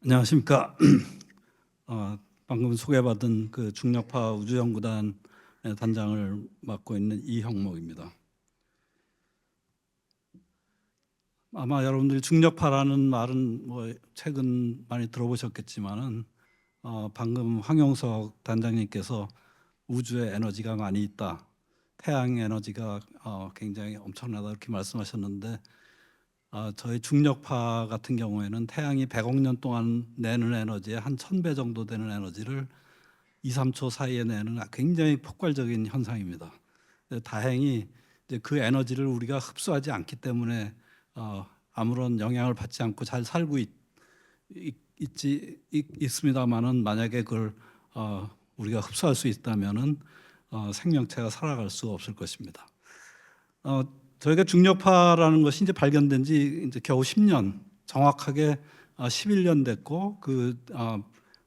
안녕하십니까. 방금 소개받은 그 중력파 우주연구단의 단장을 맡고 있는 이형목입니다. 아마 여러분들이 중력파라는 말은 뭐 최근 많이 들어보셨겠지만은 방금 황용석 단장님께서 우주에 에너지가 많이 있다, 태양 에너지가 굉장히 엄청나다 이렇게 말씀하셨는데, 저희 중력파 같은 경우에는 태양이 100억 년 동안 내는 에너지의 한 1000배 정도 되는 에너지를 2, 3초 사이에 내는 굉장히 폭발적인 현상입니다. 다행히 이제 그 에너지를 우리가 흡수하지 않기 때문에 아무런 영향을 받지 않고 잘 살고 있습니다만은, 만약에 그걸 우리가 흡수할 수 있다면은 생명체가 살아갈 수가 없을 것입니다. 저희가 중력파라는 것이 이제 발견된 지 이제 겨우 10년, 정확하게 11년 됐고,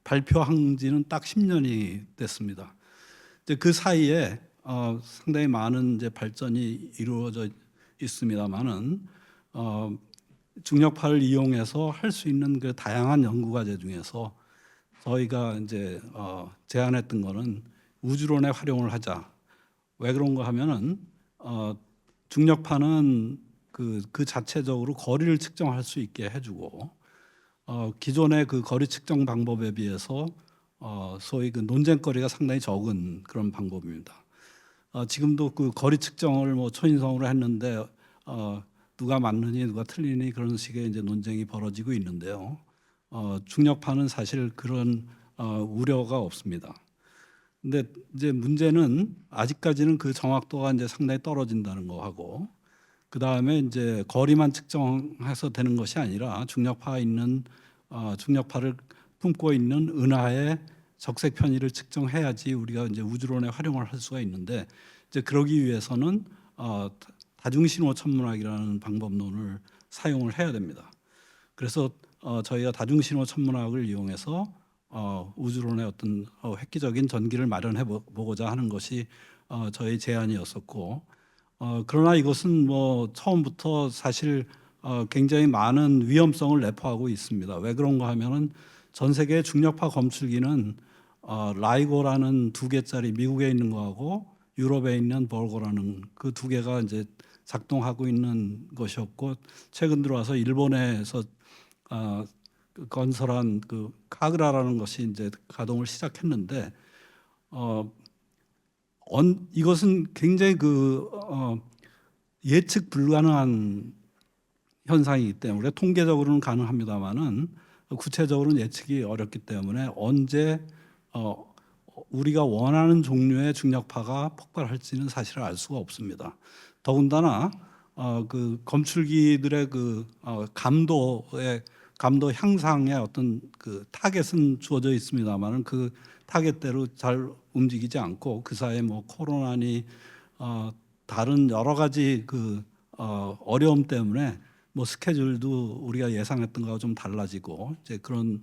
발표한 지는 딱 10년이 됐습니다. 이제 그 사이에 상당히 많은 이제 발전이 이루어져 있습니다만은, 중력파를 이용해서 할 수 있는 그 다양한 연구 과제 중에서 저희가 이제 제안했던 거는 우주론에 활용을 하자. 왜 그런가 하면은 중력파는 그 자체적으로 거리를 측정할 수 있게 해주고, 기존의 그 거리 측정 방법에 비해서 소위 그 논쟁거리가 상당히 적은 그런 방법입니다. 지금도 그 거리 측정을 뭐 초인성으로 했는데 누가 맞느니 누가 틀리니 그런 식의 이제 논쟁이 벌어지고 있는데요. 중력파는 사실 그런 우려가 없습니다. 근데 이제 문제는 아직까지는 그 정확도가 이제 상당히 떨어진다는 거하고, 그 다음에 이제 거리만 측정해서 되는 것이 아니라 중력파를 품고 있는 은하의 적색 편의를 측정해야지 우리가 이제 우주론에 활용을 할 수가 있는데, 이제 그러기 위해서는 다중신호 천문학이라는 방법론을 사용을 해야 됩니다. 그래서 저희가 다중신호 천문학을 이용해서 우주론의 어떤 획기적인 전기를 마련해 보고자 하는 것이 저희 제안이었었고, 그러나 이것은 뭐 처음부터 사실 굉장히 많은 위험성을 내포하고 있습니다. 왜 그런가 하면은 전 세계 중력파 검출기는 라이고라는 2개짜리 미국에 있는 거하고 유럽에 있는 벌고라는 그 2개가 이제 작동하고 있는 것이었고, 최근 들어와서 일본에서 건설한 그 카그라라는 것이 이제 가동을 시작했는데, 이것은 굉장히 예측 불가능한 현상이기 때문에, 통계적으로는 가능합니다만은 구체적으로는 예측이 어렵기 때문에 언제 우리가 원하는 종류의 중력파가 폭발할지는 사실 알 수가 없습니다. 더군다나 그 검출기들의 감도 향상의 어떤 그 타겟은 주어져 있습니다만은 그 타겟대로 잘 움직이지 않고, 그 사이에 뭐 코로나니 다른 여러 가지 어려움 때문에 뭐 스케줄도 우리가 예상했던 거와 좀 달라지고 이제 그런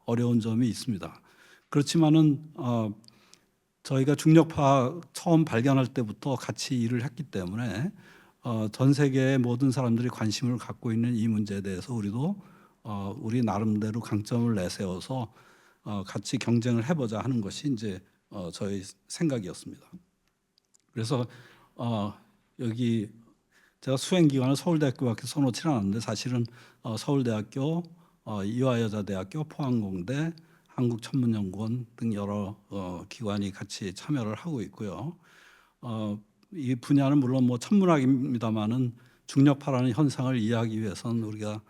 어려운 점이 있습니다. 그렇지만은 저희가 중력파 처음 발견할 때부터 같이 일을 했기 때문에 전 세계의 모든 사람들이 관심을 갖고 있는 이 문제에 대해서 우리도 우리 나름대로 강점을 내세워서 같이 경쟁을 해보자 하는 것이 이제 저희 생각이었습니다. 그래서 여기 제가 수행 기관을 서울대학교밖에 써놓지 않았는데, 사실은 서울대학교, 이화여자대학교, 포항공대, 한국천문연구원 등 여러 기관이 같이 참여를 하고 있고요. 이 분야는 물론 뭐 천문학입니다만은 중력파라는 현상을 이해하기 위해서는 우리가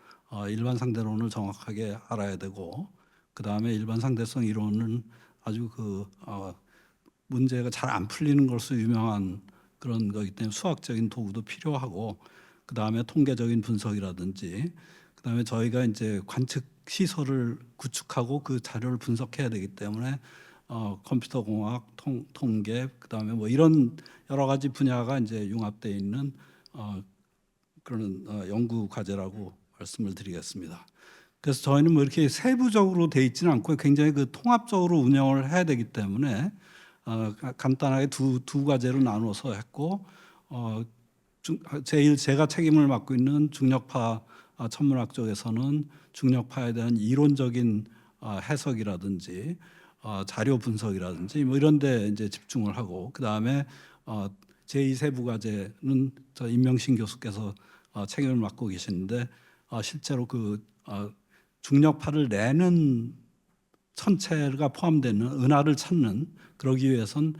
일반 상대론을 정확하게 알아야 되고, 그 다음에 일반 상대성 이론은 아주 문제가 잘 안 풀리는 것으로 유명한 그런 거기 때문에 수학적인 도구도 필요하고, 그 다음에 통계적인 분석이라든지, 그 다음에 저희가 이제 관측 시설을 구축하고 그 자료를 분석해야 되기 때문에 컴퓨터 공학, 통계, 그 다음에 뭐 이런 여러 가지 분야가 이제 융합되어 있는 그런 연구 과제라고 말씀을 드리겠습니다. 그래서 저희는 뭐 이렇게 세부적으로 돼 있지는 않고 굉장히 통합적으로 운영을 해야 되기 때문에 간단하게 두 과제로 나눠서 했고, 제가 책임을 맡고 있는 중력파 천문학 쪽에서는 중력파에 대한 이론적인 해석이라든지 자료 분석이라든지 뭐 이런 데 이제 집중을 하고, 그다음에 제2 세부과제는 저 임명신 교수께서 책임을 맡고 계시는데, 실제로 그 중력파를 내는 천체가 포함되는 은하를 찾는, 그러기 위해선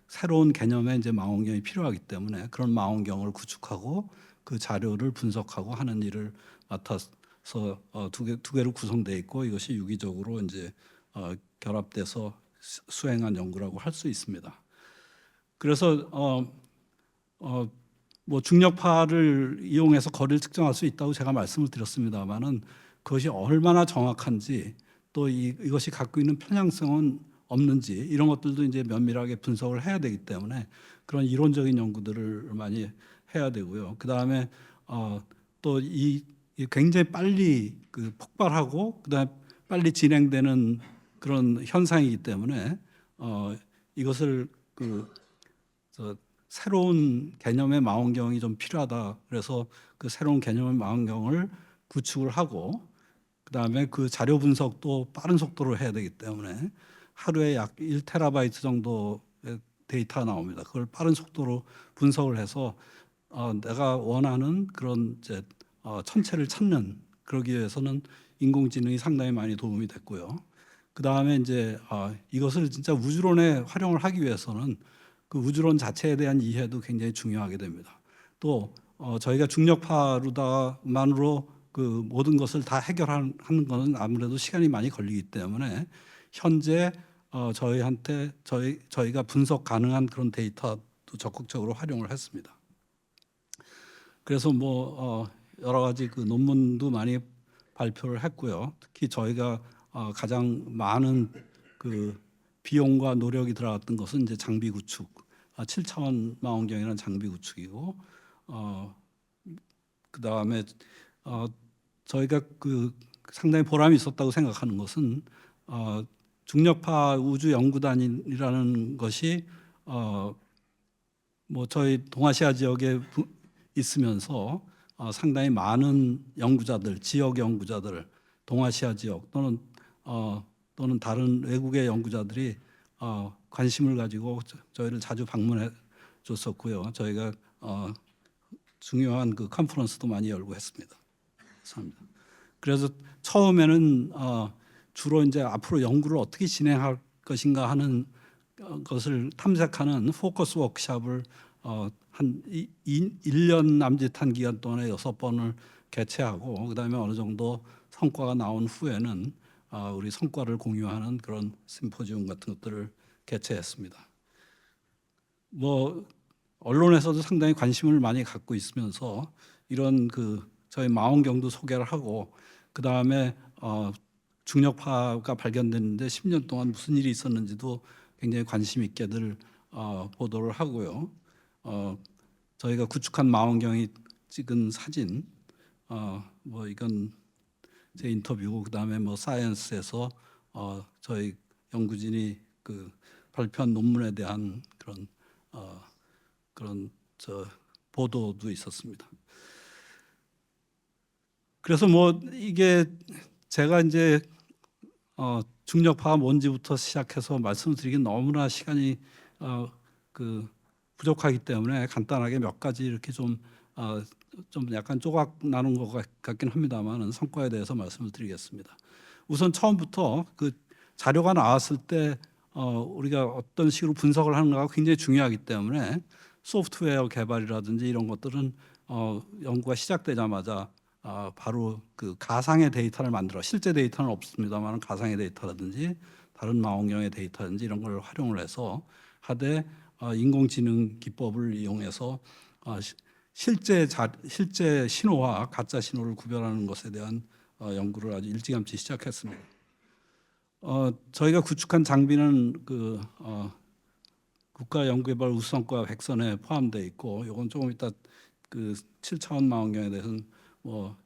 새로운 개념의 이제 망원경이 필요하기 때문에 그런 망원경을 구축하고 그 자료를 분석하고 하는 일을 맡아서 두 개로 구성되어 있고, 이것이 유기적으로 이제 결합돼서 수행한 연구라고 할 수 있습니다. 그래서 뭐 중력파를 이용해서 거리를 측정할 수 있다고 제가 말씀을 드렸습니다만은, 그것이 얼마나 정확한지, 또 이것이 갖고 있는 편향성은 없는지, 이런 것들도 이제 면밀하게 분석을 해야 되기 때문에 그런 이론적인 연구들을 많이 해야 되고요. 그 다음에 또 이 굉장히 빨리 그 폭발하고 그다음에 빨리 진행되는 그런 현상이기 때문에 이것을 새로운 개념의 망원경이 좀 필요하다. 그래서 그 새로운 개념의 망원경을 구축을 하고, 그다음에 그 자료 분석도 빠른 속도로 해야 되기 때문에 하루에 약 1테라바이트 정도의 데이터가 나옵니다. 그걸 빠른 속도로 분석을 해서 내가 원하는 그런 이제 천체를 찾는, 그러기 위해서는 인공지능이 상당히 많이 도움이 됐고요. 그다음에 이제 이것을 진짜 우주론에 활용을 하기 위해서는 그 우주론 자체에 대한 이해도 굉장히 중요하게 됩니다. 또 저희가 중력파로다만으로 그 모든 것을 다 해결하는 것은 아무래도 시간이 많이 걸리기 때문에 현재 저희가 분석 가능한 그런 데이터도 적극적으로 활용을 했습니다. 그래서 뭐 여러 가지 그 논문도 많이 발표를 했고요. 특히 저희가 가장 많은 그 비용과 노력이 들어갔던 것은 이제 장비 구축, 7차원 망원경이라는 장비 구축이고, 그 다음에 저희가 그 상당히 보람이 있었다고 생각하는 것은 중력파 우주 연구단이라는 것이 뭐 저희 동아시아 지역에 있으면서 상당히 많은 연구자들, 지역 연구자들, 동아시아 지역 또는 다른 외국의 연구자들이 관심을 가지고 저희를 자주 방문해 줬었고요. 저희가 중요한 그 컨퍼런스도 많이 열고 했습니다. 감사합니다. 그래서 처음에는 주로 이제 앞으로 연구를 어떻게 진행할 것인가 하는 것을 탐색하는 포커스 워크숍을 한 1년 남짓한 기간 동안에 6번을 개최하고, 그다음에 어느 정도 성과가 나온 후에는 우리 성과를 공유하는 그런 심포지움 같은 것들을 개최했습니다. 뭐 언론에서도 상당히 관심을 많이 갖고 있으면서 이런 그 저희 망원경도 소개를 하고, 그다음에 중력파가 발견됐는데 10년 동안 무슨 일이 있었는지도 굉장히 관심 있게들 보도를 하고요. 저희가 구축한 망원경이 찍은 사진, 뭐 이건 제 인터뷰고, 그다음에 뭐 사이언스에서 저희 연구진이 그 발표한 논문에 대한 그런 보도도 있었습니다. 그래서 뭐 이게 제가 이제 중력파가 뭔지부터 시작해서 말씀드리긴 너무나 시간이 그 부족하기 때문에 간단하게 몇 가지 이렇게 좀 약간 조각 나눈 것 같긴 합니다만 성과에 대해서 말씀을 드리겠습니다. 우선 처음부터 그 자료가 나왔을 때 우리가 어떤 식으로 분석을 하는가가 굉장히 중요하기 때문에 소프트웨어 개발이라든지 이런 것들은 연구가 시작되자마자 바로 그 가상의 데이터를 만들어, 실제 데이터는 없습니다만 가상의 데이터라든지 다른 망원경의 데이터라든지 이런 걸 활용을 해서 하되 인공지능 기법을 이용해서 실제 신호와 가짜 신호를 구별하는 것에 대한 연구를 아주 일찌감치 시작했습니다. 저희가 구축한 장비는 그 국가연구개발 우수성과 백선에 포함되어 있고, 이건 조금 이따 그 7차원 망원경에 대해서는 뭐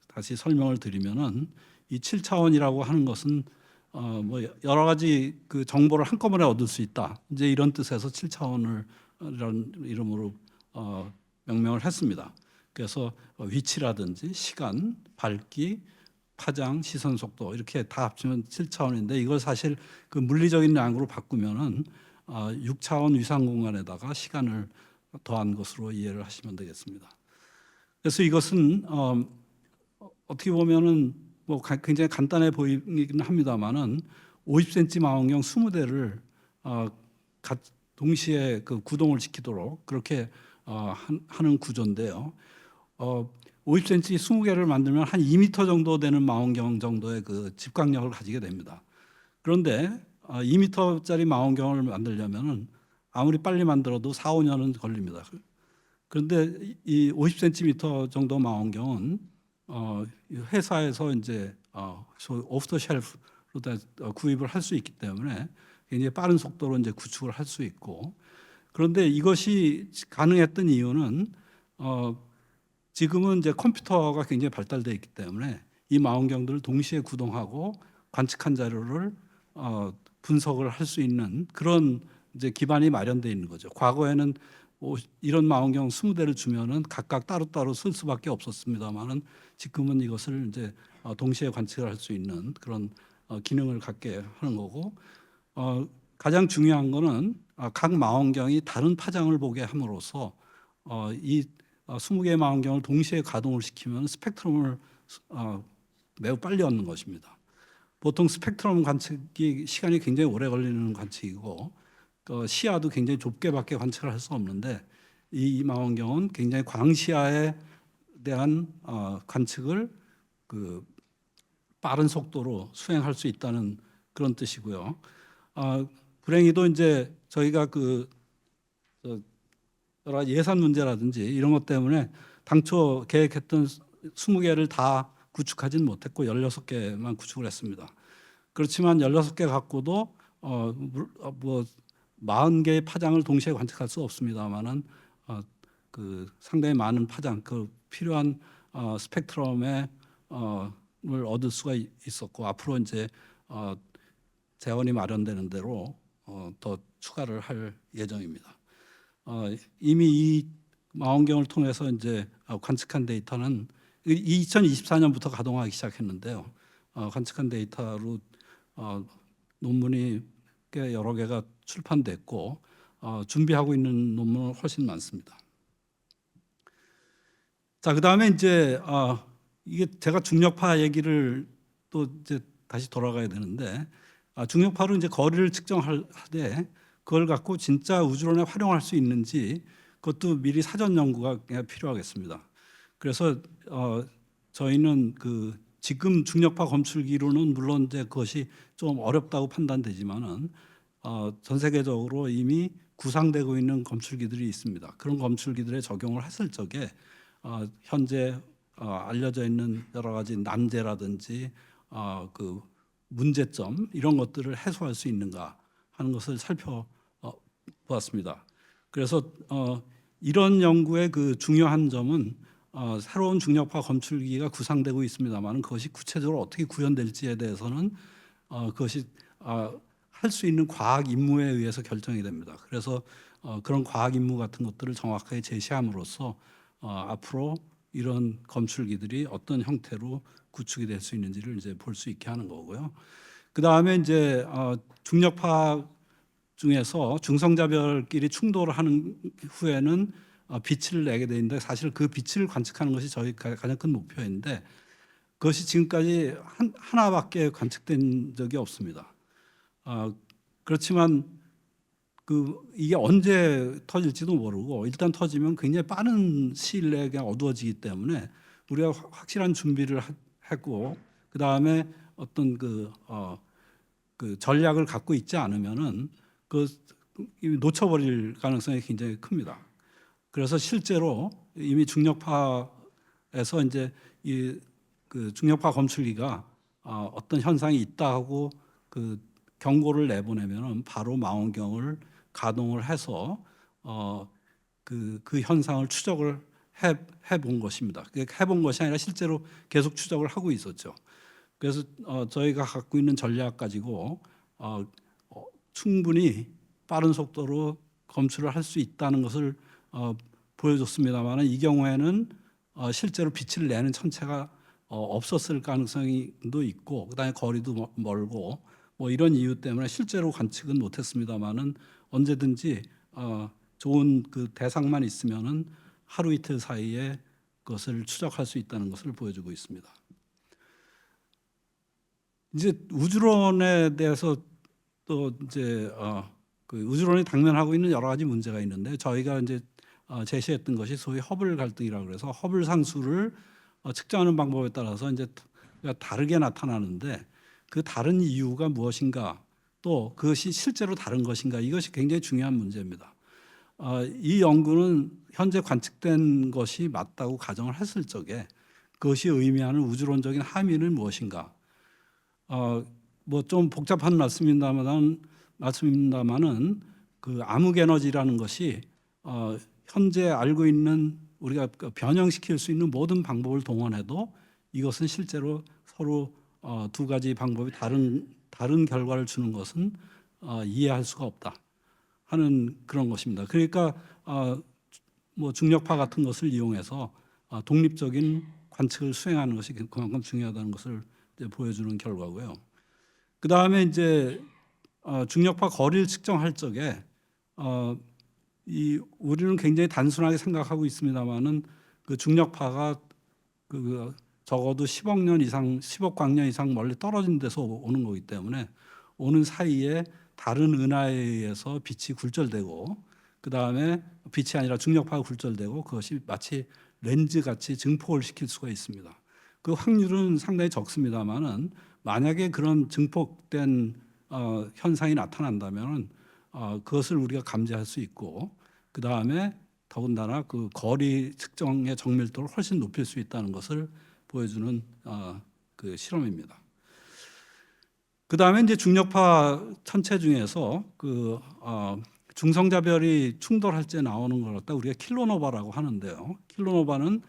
다시 설명을 드리면은, 이 7차원이라고 하는 것은 뭐 여러 가지 그 정보를 한꺼번에 얻을 수 있다, 이제 이런 뜻에서 7차원을 이런 이름으로 명명을 했습니다. 그래서 위치라든지 시간, 밝기, 파장, 시선 속도 이렇게 다 합치면 7차원인데 이걸 사실 그 물리적인 양으로 바꾸면은 6차원 위상 공간에다가 시간을 더한 것으로 이해를 하시면 되겠습니다. 그래서 이것은 어떻게 보면은 뭐 굉장히 간단해 보이긴 합니다만은 50cm 망원경 20대를 동시에 그 구동을 시키도록 그렇게 하는 구조인데요. 50cm 20개를 만들면 한 2m 정도 되는 망원경 정도의 그 집광력을 가지게 됩니다. 그런데 2m짜리 망원경을 만들려면은 아무리 빨리 만들어도 4, 5년은 걸립니다. 그런데 이 50cm 정도 망원경은 회사에서 이제 오프 더 쉘프로 다 구입을 할 수 있기 때문에 굉장히 빠른 속도로 이제 구축을 할 수 있고, 그런데 이것이 가능했던 이유는 지금은 이제 컴퓨터가 굉장히 발달되어 있기 때문에 이 망원경들을 동시에 구동하고 관측한 자료를 분석을 할 수 있는 그런 이제 기반이 마련되어 있는 거죠. 과거에는 이런 망원경 20대를 주면은 각각 따로따로 쓸 수밖에 없었습니다만은 지금은 이것을 이제 동시에 관측을 할 수 있는 그런 기능을 갖게 하는 거고, 가장 중요한 거는 각 망원경이 다른 파장을 보게 함으로써 이 20개의 망원경을 동시에 가동을 시키면 스펙트럼을 매우 빨리 얻는 것입니다. 보통 스펙트럼 관측이 시간이 굉장히 오래 걸리는 관측이고 시야도 굉장히 좁게밖에 관측을 할 수 없는데 이 망원경은 굉장히 광시야에 대한 관측을 그 빠른 속도로 수행할 수 있다는 그런 뜻이고요. 불행히도 이제 저희가 그 여러 예산 문제라든지 이런 것 때문에 당초 계획했던 20개를 다 구축하지는 못했고 16개만 구축을 했습니다. 그렇지만 16개 갖고도 뭐 40개의 파장을 동시에 관측할 수 없습니다만은 그 상당히 많은 파장, 그 필요한 스펙트럼의 을 얻을 수가 있었고 앞으로 이제 재원이 마련되는 대로 더 추가를 할 예정입니다. 이미 이 망원경을 통해서 이제 관측한 데이터는 2024년부터 가동하기 시작했는데요. 관측한 데이터로 논문이 꽤 여러 개가 출판됐고 준비하고 있는 논문은 훨씬 많습니다. 자, 그다음에 이제 이게 제가 중력파 얘기를 또 이제 다시 돌아가야 되는데 중력파로 이제 거리를 측정하되 그걸 갖고 진짜 우주론에 활용할 수 있는지 그것도 미리 사전 연구가 필요하겠습니다. 그래서 저희는 그 지금 중력파 검출기로는 물론 이제 그것이 좀 어렵다고 판단되지만은 전 세계적으로 이미 구상되고 있는 검출기들이 있습니다. 그런 검출기들에 적용을 했을 적에 현재 알려져 있는 여러 가지 난제라든지 그 문제점 이런 것들을 해소할 수 있는가 하는 것을 살펴보았습니다. 그래서 이런 연구의 그 중요한 점은 새로운 중력파 검출기가 구상되고 있습니다만 그것이 구체적으로 어떻게 구현될지에 대해서는 그것이 할 수 있는 과학 임무에 의해서 결정이 됩니다. 그래서 그런 과학 임무 같은 것들을 정확하게 제시함으로써 앞으로 이런 검출기들이 어떤 형태로 구축이 될 수 있는지를 이제 볼 수 있게 하는 거고요. 그 다음에 이제 중력파 중에서 중성자별끼리 충돌을 하는 후에는 빛을 내게 되는데 사실 그 빛을 관측하는 것이 저희 가장 큰 목표인데 그것이 지금까지 하나밖에 관측된 적이 없습니다. 그렇지만 이게 언제 터질지도 모르고 일단 터지면 굉장히 빠른 시일 내에 그냥 어두워지기 때문에 우리가 확실한 준비를 했고 그 다음에 어떤 그 전략을 갖고 있지 않으면은 놓쳐버릴 가능성이 굉장히 큽니다. 그래서 실제로 이미 중력파에서 이제 그 중력파 검출기가 어떤 현상이 있다 하고 그 경고를 내보내면은 바로 망원경을 가동을 해서 그 현상을 추적을 해본 것입니다. 해본 것이 아니라 실제로 계속 추적을 하고 있었죠. 그래서 저희가 갖고 있는 전략 가지고 충분히 빠른 속도로 검출을 할 수 있다는 것을 보여줬습니다만 이 경우에는 실제로 빛을 내는 천체가 없었을 가능성도 있고, 그다음에 거리도 멀고 뭐 이런 이유 때문에 실제로 관측은 못했습니다만은 언제든지 좋은 그 대상만 있으면은 하루 이틀 사이에 그것을 추적할 수 있다는 것을 보여주고 있습니다. 이제 우주론에 대해서 또 이제 그 우주론이 당면하고 있는 여러 가지 문제가 있는데, 저희가 이제 제시했던 것이 소위 허블 갈등이라고 그래서 허블 상수를 측정하는 방법에 따라서 이제 다르게 나타나는데, 그 다른 이유가 무엇인가, 또 그것이 실제로 다른 것인가, 이것이 굉장히 중요한 문제입니다. 이 연구는 현재 관측된 것이 맞다고 가정을 했을 적에 그것이 의미하는 우주론적인 함의는 무엇인가. 뭐 좀 복잡한 말씀입니다만은 그 암흑 에너지라는 것이 현재 알고 있는, 우리가 변형시킬 수 있는 모든 방법을 동원해도 이것은 실제로 서로 두 가지 방법이 다른 결과를 주는 것은 이해할 수가 없다 하는 그런 것입니다. 그러니까 뭐 중력파 같은 것을 이용해서 독립적인 관측을 수행하는 것이 그만큼 중요하다는 것을 이제 보여주는 결과고요. 그 다음에 이제 중력파 거리를 측정할 적에 우리는 굉장히 단순하게 생각하고 있습니다만은 그 중력파가 그 적어도 10억 년 이상, 10억 광년 이상 멀리 떨어진 데서 오는 거기 때문에 오는 사이에 다른 은하에 의해서 빛이 굴절되고, 그 다음에 빛이 아니라 중력파가 굴절되고 그것이 마치 렌즈 같이 증폭을 시킬 수가 있습니다. 그 확률은 상당히 적습니다만은 만약에 그런 증폭된 현상이 나타난다면 그것을 우리가 감지할 수 있고, 그 다음에 더군다나 그 거리 측정의 정밀도를 훨씬 높일 수 있다는 것을 보여주는 그 실험입니다. 그 다음에 이제 중력파 천체 중에서 그 중성자별이 충돌할 때 나오는 걸 갖다 우리가 킬로노바라고 하는데요. 킬로노바는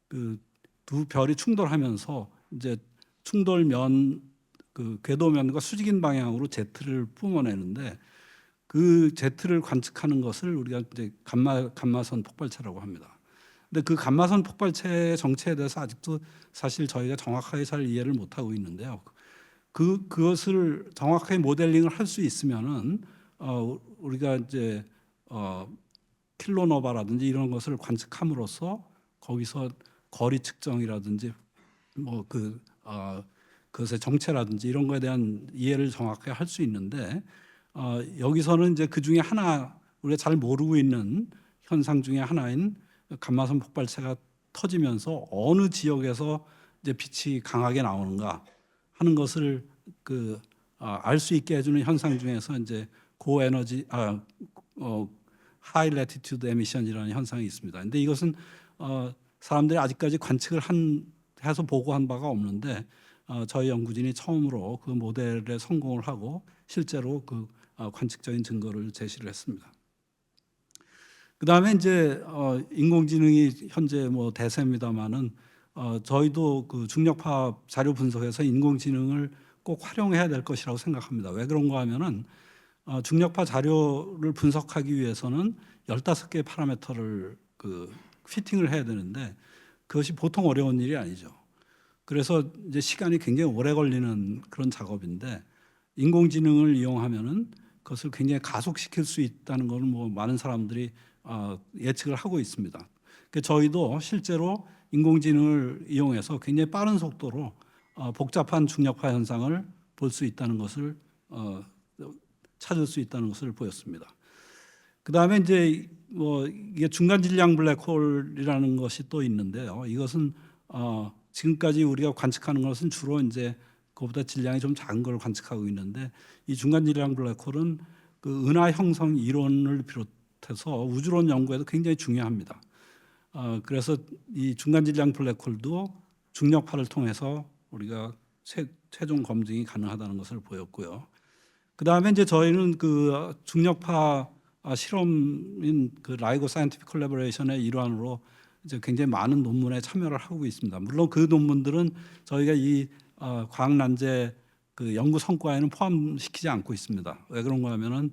그 두 별이 충돌하면서 이제 충돌면 그 궤도면과 수직인 방향으로 제트를 뿜어내는데, 그 제트를 관측하는 것을 우리가 이제 감마선 폭발체라고 합니다. 근데 그 감마선 폭발체의 정체에 대해서 아직도 사실 저희가 정확하게 잘 이해를 못하고 있는데요. 그것을 정확하게 모델링을 할 수 있으면은 우리가 이제 킬로노바라든지 이런 것을 관측함으로써 거기서 거리 측정이라든지 뭐 그것의 정체라든지 이런 거에 대한 이해를 정확하게 할 수 있는데, 여기서는 이제 그 중에 하나, 우리가 잘 모르고 있는 현상 중에 하나인 감마선 폭발체가 터지면서 어느 지역에서 이제 빛이 강하게 나오는가 하는 것을 알 수 있게 해주는 현상 중에서 이제 고에너지 하이 레티튜드 에미션이라는 현상이 있습니다. 근데 이것은 사람들이 아직까지 관측을 해서 보고한 바가 없는데, 저희 연구진이 처음으로 그 모델에 성공을 하고 실제로 그 관측적인 증거를 제시를 했습니다. 그 다음에 이제 인공지능이 현재 뭐 대세입니다만은 저희도 그 중력파 자료 분석에서 인공지능을 꼭 활용해야 될 것이라고 생각합니다. 왜 그런가 하면은 중력파 자료를 분석하기 위해서는 15개의 파라미터를 피팅을 해야 되는데 그것이 보통 어려운 일이 아니죠. 그래서 이제 시간이 굉장히 오래 걸리는 그런 작업인데, 인공지능을 이용하면은 그것을 굉장히 가속시킬 수 있다는 것은 뭐 많은 사람들이 예측을 하고 있습니다. 그러니까 저희도 실제로 인공지능을 이용해서 굉장히 빠른 속도로 복잡한 중력파 현상을 볼 수 있다는 것을 찾을 수 있다는 것을 보였습니다. 그 다음에 이제 뭐 이게 중간 질량 블랙홀이라는 것이 또 있는데요. 이것은 지금까지 우리가 관측하는 것은 주로 이제 그보다 질량이 좀 작은 걸 관측하고 있는데, 이 중간 질량 블랙홀은 그 은하 형성 이론을 비롯해서 우주론 연구에도 굉장히 중요합니다. 그래서 이 중간 질량 블랙홀도 중력파를 통해서 우리가 최종 검증이 가능하다는 것을 보였고요. 그 다음에 이제 저희는 그 중력파 실험인 그 라이고 사이언티픽 콜래보레이션의 일환으로 이제 굉장히 많은 논문에 참여를 하고 있습니다. 물론 그 논문들은 저희가 이 과학 난제 그 연구 성과에는 포함시키지 않고 있습니다. 왜 그런가 하면은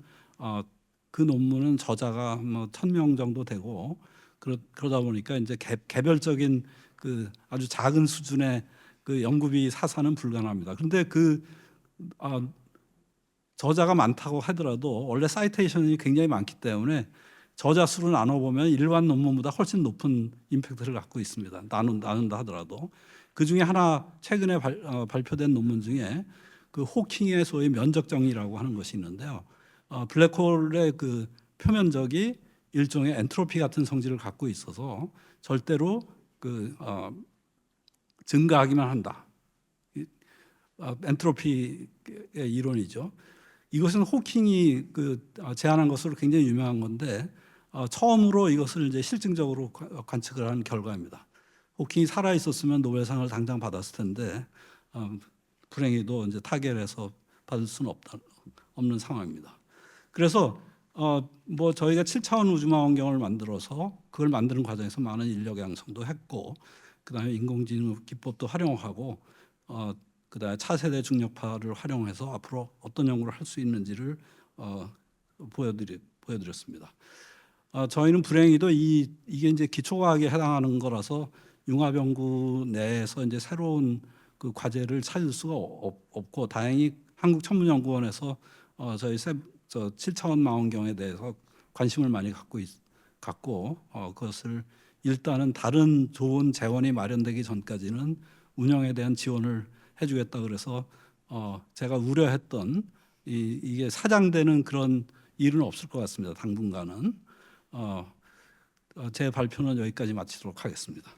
그 논문은 저자가 뭐 1,000명 정도 되고, 그러다 보니까 이제 개별적인 그 아주 작은 수준의 그 연구비 사사는 불가능합니다. 그런데 아, 저자가 많다고 하더라도 원래 사이테이션이 굉장히 많기 때문에 저자 수를 나눠보면 일반 논문보다 훨씬 높은 임팩트를 갖고 있습니다. 나눈다 하더라도 그 중에 하나 최근에 발표된 논문 중에 그 호킹의 소위 면적 정리라고 하는 것이 있는데요. 블랙홀의 그 표면적이 일종의 엔트로피 같은 성질을 갖고 있어서 절대로 증가하기만 한다. 엔트로피의 이론이죠. 이것은 호킹이 제안한 것으로 굉장히 유명한 건데 처음으로 이것을 이제 실증적으로 관측을 한 결과입니다. 호킹이 살아 있었으면 노벨상을 당장 받았을 텐데 불행히도 이제 타결해서 받을 수는 없는 상황입니다. 그래서 뭐 저희가 7차원 우주망원경을 만들어서 그걸 만드는 과정에서 많은 인력 양성도 했고, 그다음에 인공지능 기법도 활용하고, 그다음에 차세대 중력파를 활용해서 앞으로 어떤 연구를 할 수 있는지를 보여드렸습니다. 저희는 불행히도 이게 이제 기초과학에 해당하는 거라서 융합연구 내에서 이제 새로운 그 과제를 찾을 수가 없고, 다행히 한국천문연구원에서 저희 7차원 망원경에 대해서 관심을 많이 갖고 그것을 일단은 다른 좋은 재원이 마련되기 전까지는 운영에 대한 지원을 해주겠다 그래서 제가 우려했던 이게 사장되는 그런 일은 없을 것 같습니다. 당분간은. 제 발표는 여기까지 마치도록 하겠습니다.